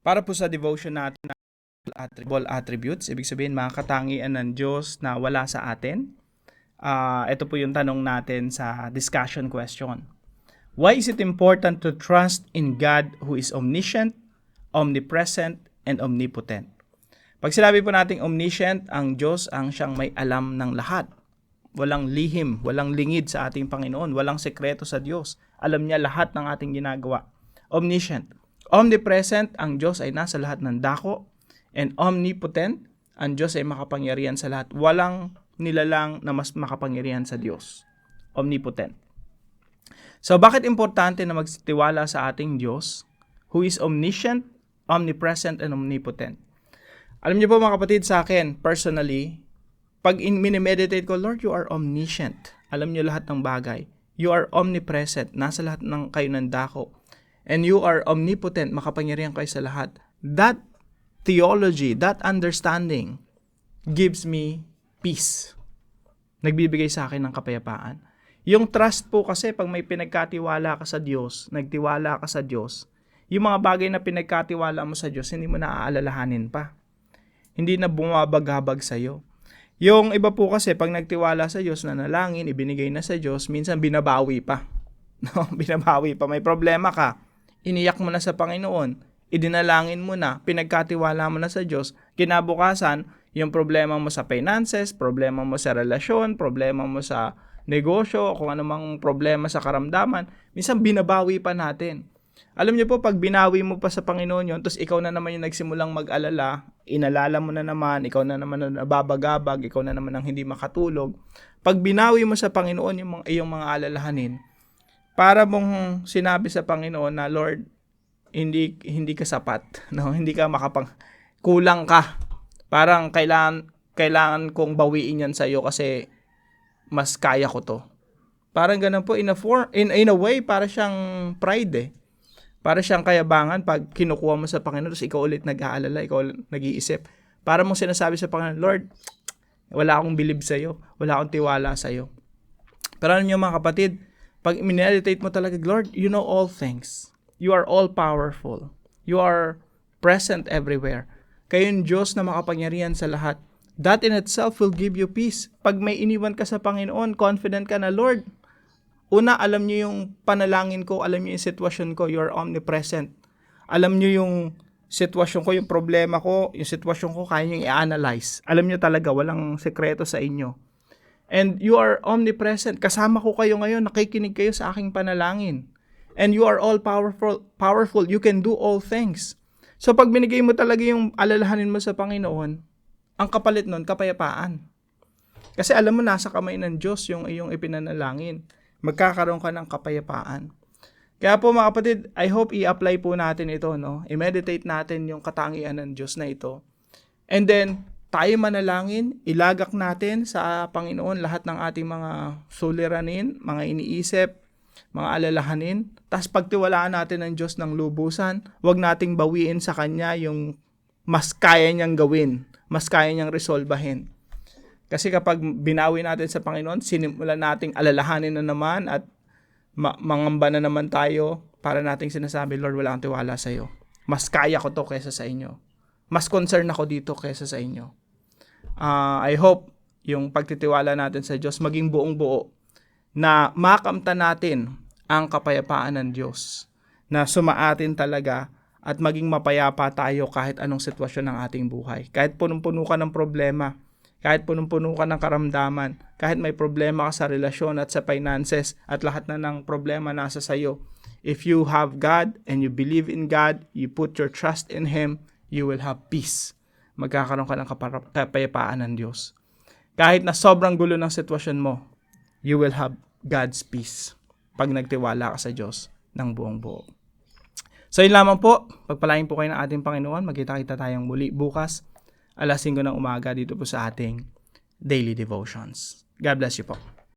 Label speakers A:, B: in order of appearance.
A: Para po sa devotion natin na attributes, ibig sabihin mga katangian ng Diyos na wala sa atin. Ito po yung tanong natin sa discussion question. Why is it important to trust in God who is omniscient, omnipresent, and omnipotent? Pag sinabi po nating omniscient, ang Diyos ang siyang may alam ng lahat. Walang lihim, walang lingid sa ating Panginoon, walang sekreto sa Diyos. Alam niya lahat ng ating ginagawa. Omniscient. Omnipresent, ang Diyos ay nasa lahat ng dako. And omnipotent, ang Diyos ay makapangyarihan sa lahat. Walang nilalang na mas makapangyarihan sa Diyos. Omnipotent. So, bakit importante na magtiwala sa ating Diyos who is omniscient, omnipresent, and omnipotent? Alam niyo po mga kapatid, sa akin, personally, pag minimeditate ko, Lord, you are omniscient. Alam niyo lahat ng bagay. You are omnipresent. Nasa lahat ng kayo ng dako. And you are omnipotent. Makapangyarihan kayo sa lahat. That theology, that understanding gives me peace. Nagbibigay sa akin ng kapayapaan. Yung trust po kasi, pag may pinagkatiwala ka sa Diyos, nagtiwala ka sa Diyos, yung mga bagay na pinagkatiwala mo sa Diyos, hindi mo na aalalahanin pa. Hindi na bumabaghabag sa'yo. Yung iba po kasi, pag nagtiwala sa Diyos, nanalangin, ibinigay na sa Diyos, minsan binabawi pa. No? Binabawi pa. May problema ka. Iniyak mo na sa Panginoon. Idinalangin mo na. Pinagkatiwala mo na sa Diyos. Kinabukasan, yung problema mo sa finances, problema mo sa relasyon, problema mo sa negosyo, kung anumang problema sa karamdaman, minsan binabawi pa natin. Alam niyo po, pag binawi mo pa sa Panginoon yun, tapos ikaw na naman yung nagsimulang mag-alala, inalala mo na naman, ikaw na naman ang nababagabag, ikaw na naman ang hindi makatulog. Pag binawi mo sa Panginoon yung iyong mga alalahanin, para mong sinabi sa Panginoon na, Lord, hindi ka sapat, no? Hindi ka kulang ka. Parang kailangan kong bawiin yan sa iyo kasi mas kaya ko to. Parang ganun po, in a way, para siyang pride eh. Para siyang kayabangan pag kinukuha mo sa Panginoon, tapos ikaw ulit nag-aalala, ikaw ulit nag-iisip. Para mong sinasabi sa Panginoon, Lord, wala akong believe sa iyo, wala akong tiwala sa iyo. Pero alam niyo mga kapatid, pag meditate mo talaga, Lord, you know all things. You are all powerful. You are present everywhere. Kayo yung Diyos na makapangyarihan sa lahat. That in itself will give you peace. Pag may iniwan ka sa Panginoon, confident ka na, Lord, una, alam niyo yung panalangin ko, alam niyo yung sitwasyon ko, you are omnipresent. Alam niyo yung sitwasyon ko, yung problema ko, yung sitwasyon ko, kaya niyo i-analyze. Alam niyo talaga, walang sekreto sa inyo. And you are omnipresent. Kasama ko kayo ngayon, nakikinig kayo sa aking panalangin. And you are all powerful. You can do all things. So pag binigay mo talaga yung alalahanin mo sa Panginoon, ang kapalit nun, kapayapaan. Kasi alam mo, nasa kamay ng Diyos yung iyong ipinanalangin. Magkakaroon ka ng kapayapaan. Kaya po mga kapatid, I hope i-apply po natin ito, no? I-meditate natin yung katangian ng Diyos na ito. And then, tayo manalangin, ilagak natin sa Panginoon lahat ng ating mga suliranin, mga iniisip, mga alalahanin. Tapos pagtiwalaan natin ng Diyos ng lubusan, huwag nating bawiin sa Kanya yung mas kaya niyang gawin, mas kaya niyang resolbahin. Kasi kapag binawi natin sa Panginoon, sinimulan nating alalahanin na naman at mangamba na naman tayo para nating sinasabi, Lord, wala akong tiwala sa iyo. Mas kaya ko to kaysa sa inyo. Mas concern ako dito kaysa sa inyo. I hope yung pagtitiwala natin sa Diyos maging buong buo na makamtan natin ang kapayapaan ng Diyos na sumaatin talaga at maging mapayapa tayo kahit anong sitwasyon ng ating buhay. Kahit punong-puno ka ng problema, kahit punong-puno ka ng karamdaman, kahit may problema ka sa relasyon at sa finances at lahat na ng problema nasa sayo. If you have God and you believe in God, you put your trust in Him, you will have peace. Magkakaroon ka ng kapayapaan ng Diyos. Kahit na sobrang gulo ng sitwasyon mo, you will have God's peace pag nagtiwala ka sa Diyos ng buong buo. So yun lamang po, pagpalain po kayo ng ating Panginoon, magkita-kita tayong muli bukas, alas 5 ng umaga dito po sa ating Daily Devotions. God bless you po.